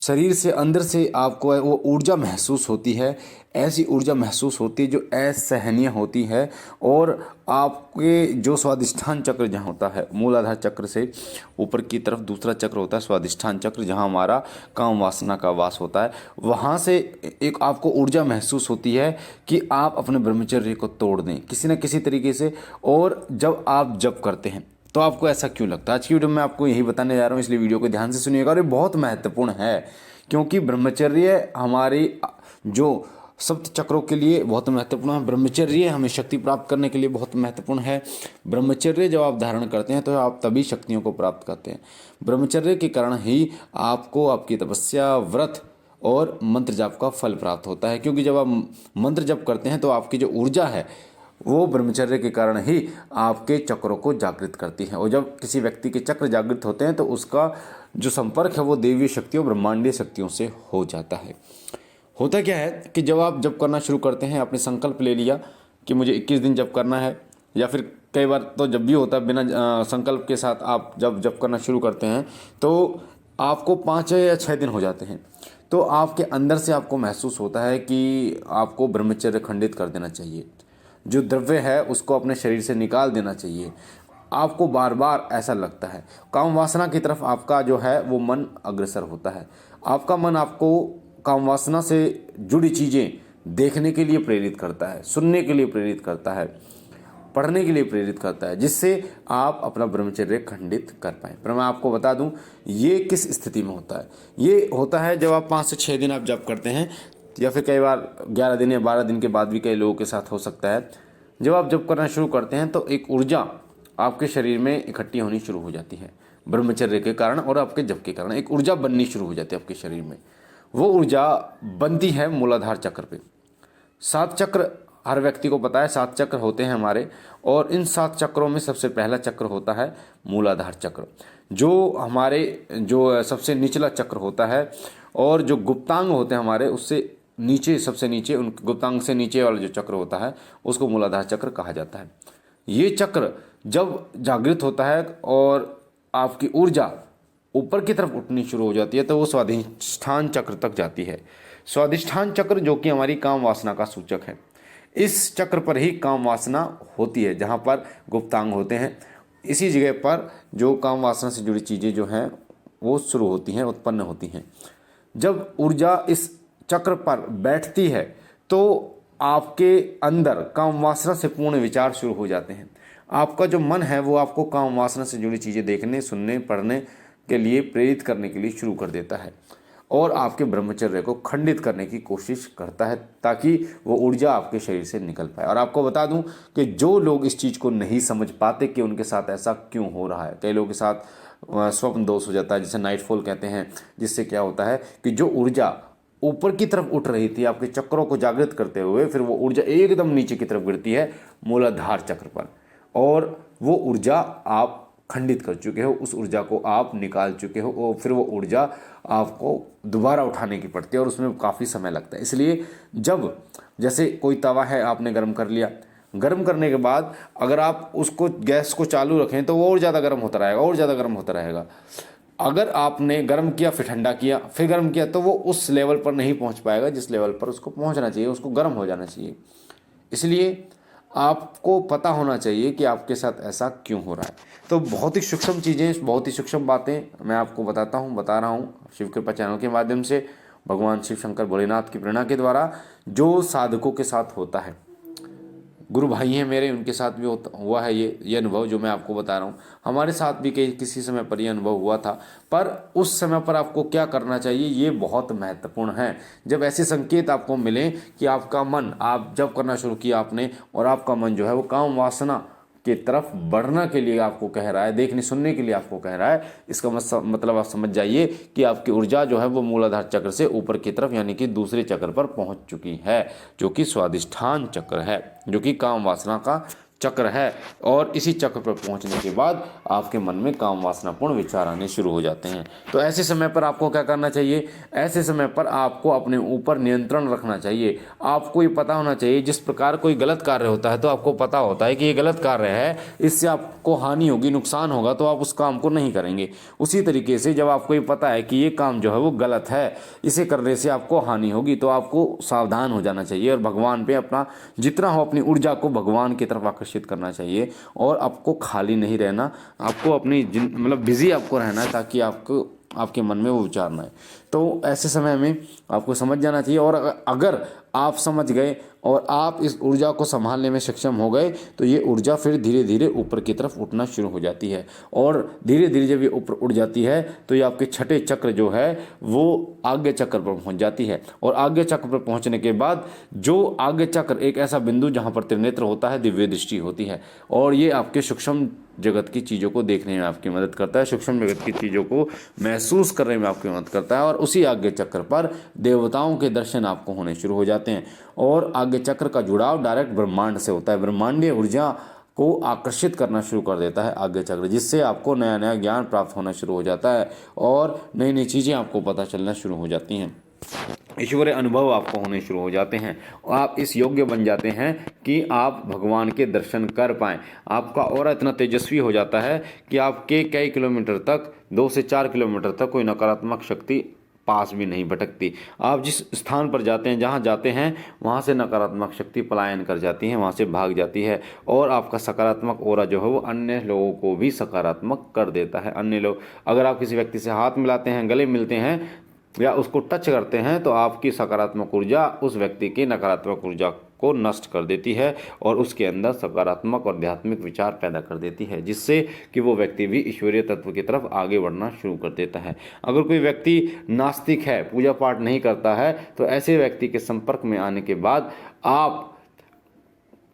शरीर से अंदर से आपको वो ऊर्जा महसूस होती है। ऐसी ऊर्जा महसूस होती है जो असहनीय होती है। और आपके जो स्वादिष्ठान चक्र जहाँ होता है, मूलाधार चक्र से ऊपर की तरफ दूसरा चक्र होता है स्वादिष्ठान चक्र, जहाँ हमारा काम वासना का वास होता है, वहाँ से एक आपको ऊर्जा महसूस होती है कि आप अपने ब्रह्मचर्य को तोड़ दें किसी न किसी तरीके से। और जब आप जप करते हैं तो आपको ऐसा क्यों लगता है, आज की वीडियो में आपको यही बताने जा रहा हूँ, इसलिए वीडियो को ध्यान से सुनिएगा। और ये बहुत महत्वपूर्ण है क्योंकि ब्रह्मचर्य हमारी जो सप्त चक्रों के लिए बहुत महत्वपूर्ण है। ब्रह्मचर्य हमें शक्ति प्राप्त करने के लिए बहुत महत्वपूर्ण है। ब्रह्मचर्य जब आप धारण करते हैं तो आप तभी शक्तियों को प्राप्त करते हैं। ब्रह्मचर्य के कारण ही आपको आपकी तपस्या, व्रत और मंत्र जाप का फल प्राप्त होता है। क्योंकि जब आप मंत्र जप करते हैं तो आपकी जो ऊर्जा है वो ब्रह्मचर्य के कारण ही आपके चक्रों को जागृत करती है। और जब किसी व्यक्ति के चक्र जागृत होते हैं तो उसका जो संपर्क है वो देवीय शक्तियों, ब्रह्मांडीय शक्तियों से हो जाता है। होता क्या है कि जब आप जप करना शुरू करते हैं, आपने संकल्प ले लिया कि मुझे 21 दिन जप करना है, या फिर कई बार तो जब भी होता है बिना संकल्प के साथ आप जब जप करना शुरू करते हैं तो आपको 5 या 6 दिन हो जाते हैं, तो आपके अंदर से आपको महसूस होता है कि आपको ब्रह्मचर्य खंडित कर देना चाहिए, जो द्रव्य है उसको अपने शरीर से निकाल देना चाहिए। आपको बार बार ऐसा लगता है, काम वासना की तरफ आपका जो है वो मन अग्रसर होता है। आपका मन आपको काम वासना से जुड़ी चीज़ें देखने के लिए प्रेरित करता है, सुनने के लिए प्रेरित करता है, पढ़ने के लिए प्रेरित करता है, जिससे आप अपना ब्रह्मचर्य खंडित कर पाएँ। पर मैं आपको बता दूं ये किस स्थिति में होता है। ये होता है जब आप 5 से 6 दिन आप जप करते हैं, या फिर कई बार 11 दिन या 12 दिन के बाद भी कई लोगों के साथ हो सकता है। जब आप जप करना शुरू करते हैं तो एक ऊर्जा आपके शरीर में इकट्ठी होनी शुरू हो जाती है ब्रह्मचर्य के कारण, और आपके जप के कारण एक ऊर्जा बननी शुरू हो जाती है आपके शरीर में। वो ऊर्जा बनती है मूलाधार चक्र पे। 7 चक्र हर व्यक्ति को पता है, 7 चक्र होते हैं हमारे, और इन 7 चक्रों में सबसे पहला चक्र होता है मूलाधार चक्र, जो हमारे जो सबसे निचला चक्र होता है। और जो गुप्तांग होते हैं हमारे, उससे नीचे, सबसे नीचे, उन गुप्तांग से नीचे वाला जो चक्र होता है उसको मूलाधार चक्र कहा जाता है। ये चक्र जब जागृत होता है और आपकी ऊर्जा ऊपर की तरफ उठनी शुरू हो जाती है तो वो स्वाधिष्ठान चक्र तक जाती है। स्वाधिष्ठान चक्र जो कि हमारी काम वासना का सूचक है, इस चक्र पर ही काम वासना होती है, जहाँ पर गुप्तांग होते हैं। इसी जगह पर जो काम वासना से जुड़ी चीज़ें जो हैं वो शुरू होती हैं, उत्पन्न होती हैं। जब ऊर्जा इस चक्र पर बैठती है तो आपके अंदर काम वासना से पूर्ण विचार शुरू हो जाते हैं। आपका जो मन है वो आपको काम वासना से जुड़ी चीज़ें देखने, सुनने, पढ़ने के लिए प्रेरित करने के लिए शुरू कर देता है, और आपके ब्रह्मचर्य को खंडित करने की कोशिश करता है ताकि वो ऊर्जा आपके शरीर से निकल पाए। और आपको बता दूं कि जो लोग इस चीज़ को नहीं समझ पाते कि उनके साथ ऐसा क्यों हो रहा है, कई लोगों के साथ स्वप्न दोष हो जाता है, जिसे नाइटफॉल कहते हैं, जिससे क्या होता है कि जो ऊर्जा ऊपर की तरफ उठ रही थी आपके चक्रों को जागृत करते हुए, फिर वो ऊर्जा एकदम नीचे की तरफ गिरती है मूलाधार चक्र पर, और वो ऊर्जा आप खंडित कर चुके हो, उस ऊर्जा को आप निकाल चुके हो, और फिर वो ऊर्जा आपको दोबारा उठाने की पड़ती है और उसमें काफ़ी समय लगता है। इसलिए जब जैसे कोई तवा है आपने गर्म कर लिया, गर्म करने के बाद अगर आप उसको गैस को चालू रखें तो वो और ज़्यादा गर्म होता रहेगा, और ज़्यादा गर्म होता रहेगा। अगर आपने गर्म किया फिर ठंडा किया फिर गर्म किया तो वो उस लेवल पर नहीं पहुंच पाएगा जिस लेवल पर उसको पहुंचना चाहिए, उसको गर्म हो जाना चाहिए। इसलिए आपको पता होना चाहिए कि आपके साथ ऐसा क्यों हो रहा है। तो बहुत ही सूक्ष्म चीज़ें, बहुत ही सूक्ष्म बातें मैं आपको बता रहा हूँ शिव कृपा चैनल के माध्यम से, भगवान शिव शंकर भोलेनाथ की प्रेरणा के द्वारा, जो साधकों के साथ होता है। गुरु भाई हैं मेरे, उनके साथ भी हुआ है ये अनुभव जो मैं आपको बता रहा हूँ। हमारे साथ भी किसी समय पर यह अनुभव हुआ था, पर उस समय पर आपको क्या करना चाहिए ये बहुत महत्वपूर्ण है। जब ऐसे संकेत आपको मिले कि आपका मन, आप जब करना शुरू किया आपने, और आपका मन जो है वो काम वासना की तरफ बढ़ने के लिए आपको कह रहा है, देखने सुनने के लिए आपको कह रहा है, इसका मतलब आप समझ जाइए कि आपकी ऊर्जा जो है वो मूलाधार चक्र से ऊपर की तरफ यानी कि दूसरे चक्र पर पहुंच चुकी है, जो कि स्वादिष्ठान चक्र है, जो कि काम वासना का चक्र है। और इसी चक्र पर पहुंचने के बाद आपके मन में काम वासनापूर्ण विचार आने शुरू हो जाते हैं। तो ऐसे समय पर आपको क्या करना चाहिए? ऐसे समय पर आपको अपने ऊपर नियंत्रण रखना चाहिए। आपको ये पता होना चाहिए, जिस प्रकार कोई गलत कार्य होता है तो आपको पता होता है कि ये गलत कार्य है, इससे आपको हानि होगी, नुकसान होगा, तो आप उस काम को नहीं करेंगे। उसी तरीके से जब आपको ये पता है कि ये काम जो है वो गलत है, इसे करने से आपको हानि होगी, तो आपको सावधान हो जाना चाहिए और भगवान पे अपना जितना हो अपनी ऊर्जा को भगवान की तरफ आकर्षित करना चाहिए। और आपको खाली नहीं रहना, आपको अपनी मतलब बिजी आपको रहना है, ताकि आपको आपके मन में वो विचार ना आए। तो ऐसे समय में आपको समझ जाना चाहिए। और अगर आप समझ गए और आप इस ऊर्जा को संभालने में सक्षम हो गए, तो ये ऊर्जा फिर धीरे धीरे ऊपर की तरफ उठना शुरू हो जाती है। और धीरे धीरे जब ये ऊपर उठ जाती है तो ये आपके छठे चक्र जो है वो आज्ञा चक्र पर पहुंच जाती है। और आज्ञा चक्र पर पहुंचने के बाद जो आज्ञा चक्र एक ऐसा बिंदु जहां पर त्रिनेत्र होता है, दिव्य दृष्टि होती है, और ये आपके सूक्ष्म जगत की चीज़ों को देखने में आपकी मदद करता है, सूक्ष्म जगत की चीज़ों को महसूस करने में आपकी मदद करता है। और उसी आज्ञा चक्र पर देवताओं के दर्शन आपको होने शुरू हो जाते हैं। और आज्ञा चक्र का जुड़ाव डायरेक्ट ब्रह्मांड से होता है। ब्रह्मांडीय ऊर्जा को आकर्षित करना शुरू कर देता है आज्ञा चक्र, जिससे आपको नया नया ज्ञान प्राप्त होना शुरू हो जाता है और नई नई चीज़ें आपको पता चलना शुरू हो जाती हैं। ईश्वरीय अनुभव आपको होने शुरू हो जाते हैं और आप इस योग्य बन जाते हैं कि आप भगवान के दर्शन कर पाएँ। आपका ऑरा इतना तेजस्वी हो जाता है कि आपके कई किलोमीटर तक, 2 से 4 किलोमीटर तक कोई नकारात्मक शक्ति पास भी नहीं भटकती। आप जिस स्थान पर जाते हैं, जहाँ जाते हैं, वहाँ से नकारात्मक शक्ति पलायन कर जाती है, वहाँ से भाग जाती है। और आपका सकारात्मक ऑरा जो है वो अन्य लोगों को भी सकारात्मक कर देता है। अन्य लोग, अगर आप किसी व्यक्ति से हाथ मिलाते हैं, गले मिलते हैं या उसको टच करते हैं, तो आपकी सकारात्मक ऊर्जा उस व्यक्ति की नकारात्मक ऊर्जा को नष्ट कर देती है और उसके अंदर सकारात्मक और आध्यात्मिक विचार पैदा कर देती है, जिससे कि वो व्यक्ति भी ईश्वरीय तत्व की तरफ आगे बढ़ना शुरू कर देता है। अगर कोई व्यक्ति नास्तिक है, पूजा पाठ नहीं करता है, तो ऐसे व्यक्ति के संपर्क में आने के बाद आप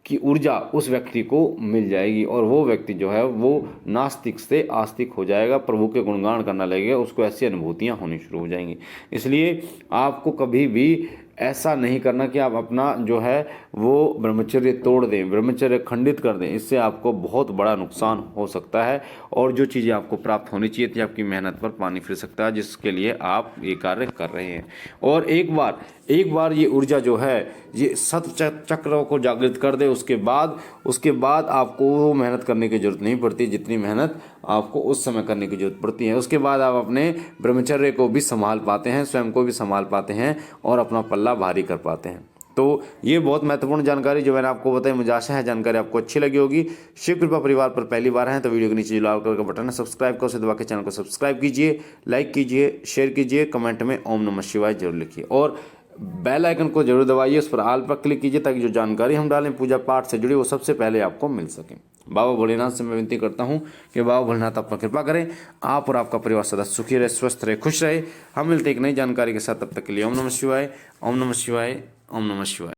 की ऊर्जा उस व्यक्ति को मिल जाएगी और वो व्यक्ति जो है वो नास्तिक से आस्तिक हो जाएगा, प्रभु के गुणगान करना लगेगा, उसको ऐसी अनुभूतियाँ होनी शुरू हो जाएंगी। इसलिए आपको कभी भी ऐसा नहीं करना कि आप अपना जो है वो ब्रह्मचर्य तोड़ दें, ब्रह्मचर्य खंडित कर दें। इससे आपको बहुत बड़ा नुकसान हो सकता है और जो चीज़ें आपको प्राप्त होनी चाहिए थी, आपकी मेहनत पर पानी फिर सकता है, जिसके लिए आप ये कार्य कर रहे हैं। और एक बार ये ऊर्जा जो है ये सत चक्रों को जागृत कर दे, उसके बाद आपको वो मेहनत करने की जरूरत नहीं पड़ती जितनी मेहनत आपको उस समय करने की जरूरत पड़ती है। उसके बाद आप अपने ब्रह्मचर्य को भी संभाल पाते हैं, स्वयं को भी संभाल पाते हैं और अपना पल्ला भारी कर पाते हैं। तो ये बहुत महत्वपूर्ण जानकारी जो मैंने आपको बताई, मुझे आशा है जानकारी आपको अच्छी लगी होगी। शिव कृपा परिवार पर पहली बार हैं तो वीडियो के नीचे लाल कलर का बटन है सब्सक्राइब का, उसे दबा के चैनल को सब्सक्राइब कीजिए, लाइक कीजिए, शेयर कीजिए, कमेंट में ओम नमः शिवाय जरूर लिखिए और बेल आइकन को जरूर दबाइए, उस पर ऑल पर क्लिक कीजिए ताकि जो जानकारी हम डालें पूजा पाठ से जुड़ी वो सबसे पहले आपको मिल सके। बाबा भोलेनाथ से मैं विनती करता हूँ कि बाबा भोलेनाथ अपना कृपा करें, आप और आपका परिवार सदा सुखी रहे, स्वस्थ रहे, खुश रहे। हम मिलते एक नई जानकारी के साथ, तब तक के लिए ओम नमः शिवाय, ओम नमः शिवाय, ओम नमः शिवाय।